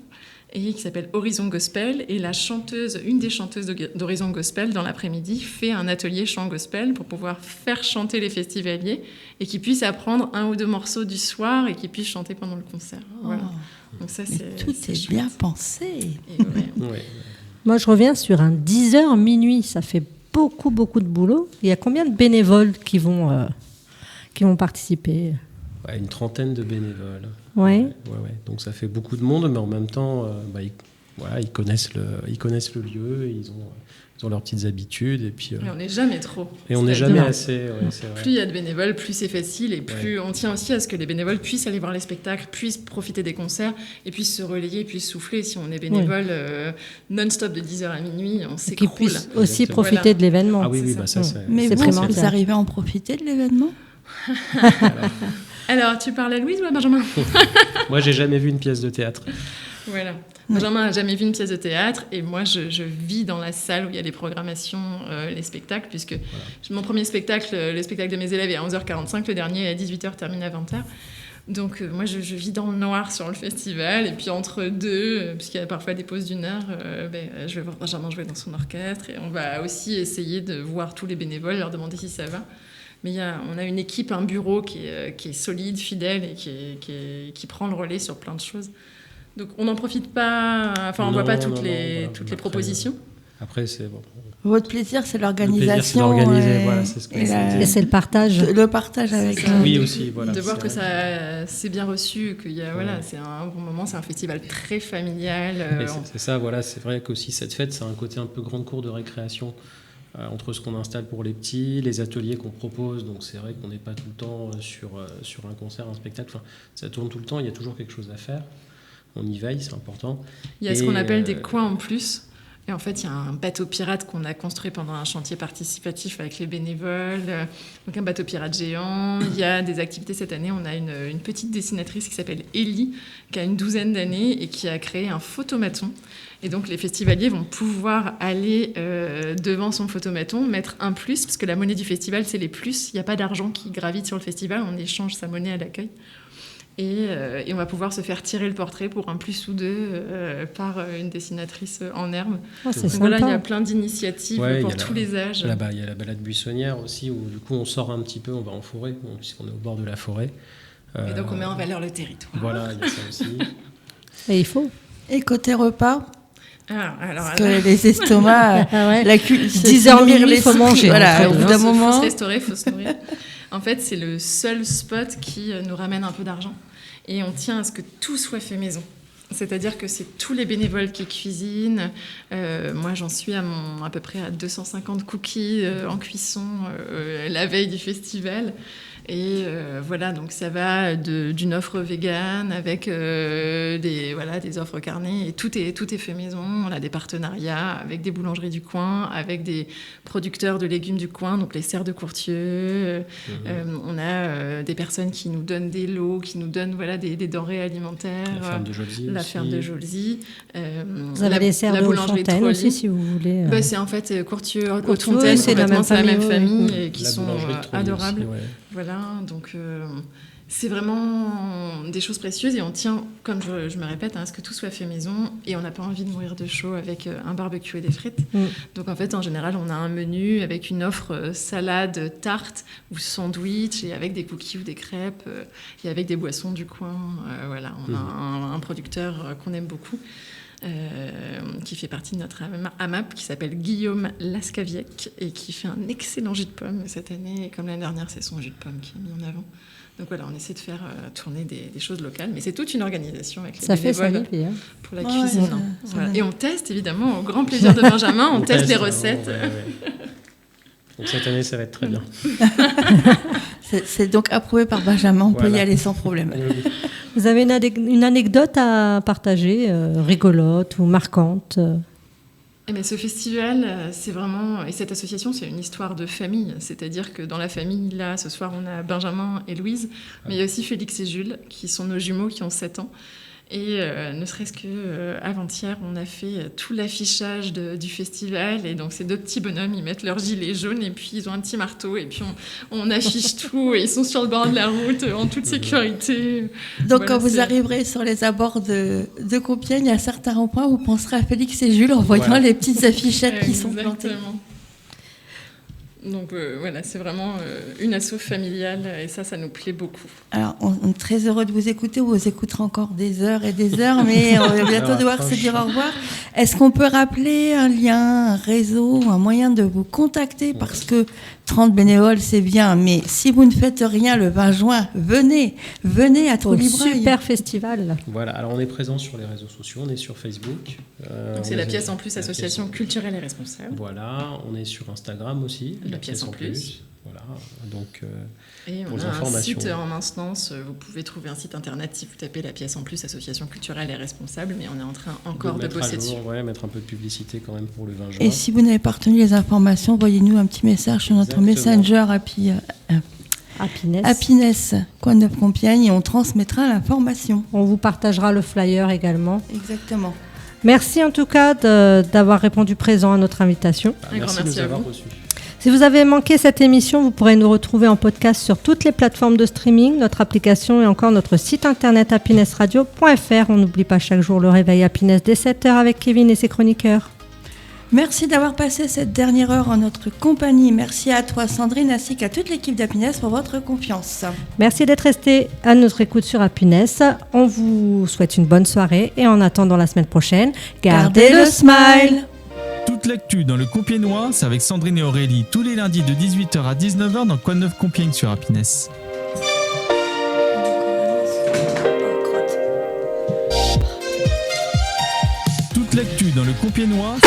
et qui s'appelle Horizon Gospel. Et une des chanteuses d'Horizon Gospel, dans l'après-midi, fait un atelier chant gospel pour pouvoir faire chanter les festivaliers et qu'ils puissent apprendre 1 ou 2 morceaux du soir et qu'ils puissent chanter pendant le concert. Voilà. Donc ça, tout est bien pensé. Moi, je reviens sur un 10h minuit. Ça fait beaucoup de boulot. Il y a combien de bénévoles qui vont participer ? Une 30aine de bénévoles. Ouais. Donc ça fait beaucoup de monde, mais en même temps, ils connaissent le lieu, ils ont leurs petites habitudes. Et puis, on n'est jamais trop. Et on n'est jamais assez. C'est vrai. Plus il y a de bénévoles, plus c'est facile, et plus on tient aussi à ce que les bénévoles puissent aller voir les spectacles, puissent profiter des concerts, et puissent se relayer, puissent souffler. Si on est bénévole non-stop de 10h à minuit, on s'écroule. Qu'ils puissent aussi profiter de l'événement. Ah oui, ça c'est... Mais vous arrivez à en profiter de l'événement ? Alors, tu parles à Louise ou à Benjamin ? Moi, j'ai jamais vu une pièce de théâtre. Voilà. Benjamin n'a jamais vu une pièce de théâtre, et moi, je vis dans la salle où il y a les programmations, les spectacles, puisque mon premier spectacle, le spectacle de mes élèves, est à 11h45, le dernier est à 18h, terminé à 20h. Donc, moi, je vis dans le noir sur le festival, et puis entre deux, puisqu'il y a parfois des pauses d'1 heure, je vais voir Benjamin jouer dans son orchestre, et on va aussi essayer de voir tous les bénévoles, leur demander si ça va. Mais on a une équipe, un bureau qui est solide, fidèle et qui prend le relais sur plein de choses. Donc on n'en profite pas, on ne voit pas toutes les propositions. Après, c'est bon. Votre plaisir, c'est l'organisation. Le plaisir, c'est d'organiser, c'est ce que et c'est le partage. Le partage avec. Oui, aussi, voilà. De voir que ça c'est bien reçu, qu'il y a, c'est un bon moment, c'est un festival très familial. C'est ça, c'est vrai qu'aussi cette fête, c'est un côté un peu grande cour de récréation. Entre ce qu'on installe pour les petits, les ateliers qu'on propose, donc c'est vrai qu'on n'est pas tout le temps sur un concert, un spectacle, ça tourne tout le temps, il y a toujours quelque chose à faire, on y veille, c'est important. Il y a ce qu'on appelle des coins en plus, et en fait il y a un bateau pirate qu'on a construit pendant un chantier participatif avec les bénévoles, donc un bateau pirate géant. Il y a des activités cette année, on a une petite dessinatrice qui s'appelle Ellie, qui a une 12aine d'années et qui a créé un photomaton. Et donc, les festivaliers vont pouvoir aller devant son photomaton, mettre un plus, parce que la monnaie du festival, c'est les plus. Il n'y a pas d'argent qui gravite sur le festival, on échange sa monnaie à l'accueil. Et on va pouvoir se faire tirer le portrait pour un plus ou 2 par une dessinatrice en herbe. Oh, c'est donc sympa. voilà, il y a plein d'initiatives pour tous les âges. Il y a la balade buissonnière aussi, où du coup, on sort un petit peu, on va en forêt, puisqu'on est au bord de la forêt. Et donc, on met en valeur le territoire. Voilà, il y a ça aussi. Et il faut. Et côté repas ? Parce que les estomacs, 10h minuit, il faut manger. Voilà, au bout d'un moment. Il faut se restaurer, il faut se nourrir. En fait, c'est le seul spot qui nous ramène un peu d'argent. Et on tient à ce que tout soit fait maison. C'est-à-dire que c'est tous les bénévoles qui cuisinent. Moi, j'en suis à peu près à 250 cookies en cuisson la veille du festival. Et voilà, donc ça va d'une offre végane avec des offres carnées, et tout est fait maison. On a des partenariats avec des boulangeries du coin, avec des producteurs de légumes du coin, donc les serres de Courtieu. On a des personnes qui nous donnent des lots, qui nous donnent des denrées alimentaires. La ferme de Jolzy. La ferme de Jolzy. Vous avez les serres de Haute-Fontaine aussi, si vous voulez. C'est en fait Courtieu, Haute-Fontaine, c'est la même famille, oui. et qui sont adorables. Voilà, donc c'est vraiment des choses précieuses et on tient, comme je me répète, à ce que tout soit fait maison et on n'a pas envie de mourir de chaud avec un barbecue et des frites. Donc en fait, en général, on a un menu avec une offre salade, tarte ou sandwich et avec des cookies ou des crêpes et avec des boissons du coin. Voilà, on a un producteur qu'on aime beaucoup. Qui fait partie de notre AMAP, qui s'appelle Guillaume Lascaviec et qui fait un excellent jus de pomme cette année. Et comme l'année dernière, c'est son jus de pomme qui est mis en avant. Donc voilà, on essaie de faire tourner des choses locales, mais c'est toute une organisation avec les bénévoles pour la cuisine. Voilà. Et on teste, évidemment, au grand plaisir de Benjamin, on teste les recettes. Donc cette année, ça va être très bien. C'est donc approuvé par Benjamin, on peut y aller sans problème. Vous avez une anecdote à partager, rigolote ou marquante Eh bien, ce festival, c'est vraiment, et cette association, c'est une histoire de famille. C'est-à-dire que dans la famille, là, ce soir, on a Benjamin et Louise, mais il y a aussi Félix et Jules, qui sont nos jumeaux, qui ont 7 ans. Et ne serait-ce qu'avant-hier, on a fait tout l'affichage du festival. Et donc, ces 2 petits bonhommes, ils mettent leur gilet jaune et puis ils ont un petit marteau. Et puis, on affiche tout. Et ils sont sur le bord de la route en toute sécurité. Donc, voilà, quand vous arriverez sur les abords de Compiègne, à certains ronds-points, vous penserez à Félix et Jules en voyant les petites affichettes qui sont plantées. Donc voilà, c'est vraiment une asso familiale et ça nous plaît beaucoup. Alors, on est très heureux de vous écouter. On vous écoutera encore des heures et des heures, mais on va bientôt devoir se dire au revoir. Est-ce qu'on peut rappeler un lien, un réseau, un moyen de vous contacter? Parce que 30 bénévoles, c'est bien, mais si vous ne faites rien le 20 juin, venez à Trou-Libraille. Super festival. Voilà, alors on est présent sur les réseaux sociaux, on est sur Facebook. Donc c'est la pièce en plus, association culturelle et responsable. Voilà, on est sur Instagram aussi. La pièce en plus. Voilà, donc et pour on les a informations. un site en instance, vous pouvez trouver un site internet si vous tapez la pièce en plus, association culturelle et responsable, mais on est en train encore de bosser dessus. Mettre un peu de publicité quand même pour le 20 juin. Et si vous n'avez pas retenu les informations, envoyez-nous un petit message sur notre Messenger Happiness, Coin de Compiègne, et on transmettra l'information. On vous partagera le flyer également. Exactement. Merci en tout cas d'avoir répondu présent à notre invitation. Merci de nous avoir reçus. Si vous avez manqué cette émission, vous pourrez nous retrouver en podcast sur toutes les plateformes de streaming, notre application et encore notre site internet happinessradio.fr. On n'oublie pas chaque jour le réveil Happiness dès 7h avec Kevin et ses chroniqueurs. Merci d'avoir passé cette dernière heure en notre compagnie. Merci à toi Sandrine ainsi qu'à toute l'équipe d'Happiness pour votre confiance. Merci d'être resté à notre écoute sur Happiness. On vous souhaite une bonne soirée et en attendant la semaine prochaine, gardez le smile. Toute l'actu dans le Compiègnois, c'est avec Sandrine et Aurélie tous les lundis de 18h à 19h dans Quoi de Neuf Compiègne sur Happiness. Toute l'actu dans le Compiègnois.